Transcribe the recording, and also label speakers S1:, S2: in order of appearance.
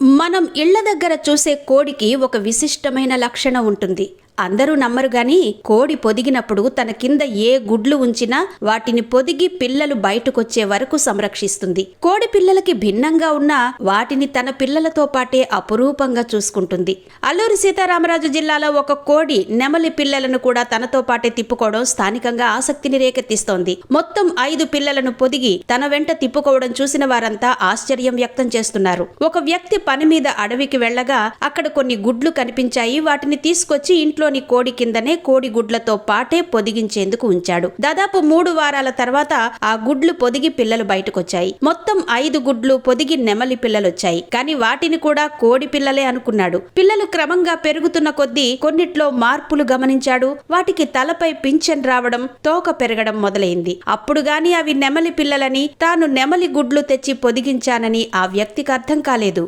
S1: మనం ఇళ్ల దగ్గర చూసే కోడికి ఒక విశిష్టమైన లక్షణం ఉంటుంది. అందరూ నమ్మరు గాని కోడి పొదిగినప్పుడు తన కింద ఏ గుడ్లు ఉంచినా వాటిని పొదిగి పిల్లలు బయటకొచ్చే వరకు సంరక్షిస్తుంది. కోడి పిల్లలకి భిన్నంగా ఉన్నా వాటిని తన పిల్లలతో పాటే అపురూపంగా చూసుకుంటుంది. అల్లూరి సీతారామరాజు జిల్లాలో ఒక కోడి నెమలి పిల్లలను కూడా తనతో పాటే తిప్పుకోవడం స్థానికంగా ఆసక్తిని రేకెత్తిస్తోంది. మొత్తం 5 పిల్లలను పొదిగి తన వెంట తిప్పుకోవడం చూసిన వారంతా ఆశ్చర్యం వ్యక్తం చేస్తున్నారు. ఒక వ్యక్తి పని మీద అడవికి వెళ్లగా అక్కడ కొన్ని గుడ్లు కనిపించాయి. వాటిని తీసుకొచ్చి ఇంట్లో కోడి కిందనే కోడి గుడ్లతో పాటే పొదిగించేందుకు ఉంచాడు. దాదాపు 3 వారాల తర్వాత ఆ గుడ్లు పొదిగి పిల్లలు బయటకొచ్చాయి. మొత్తం 5 గుడ్లు పొదిగి నెమలి పిల్లలొచ్చాయి. కానీ వాటిని కూడా కోడి పిల్లలే అనుకున్నాడు. పిల్లలు క్రమంగా పెరుగుతున్న కొద్దీ కొన్నిట్లో మార్పులు గమనించాడు. వాటికి తలపై పింఛన్ రావడం, తోక పెరగడం మొదలైంది. అప్పుడు గాని అవి నెమలి పిల్లలని, తాను నెమలి గుడ్లు తెచ్చి పొదిగించానని ఆ వ్యక్తికి అర్థం కాలేదు.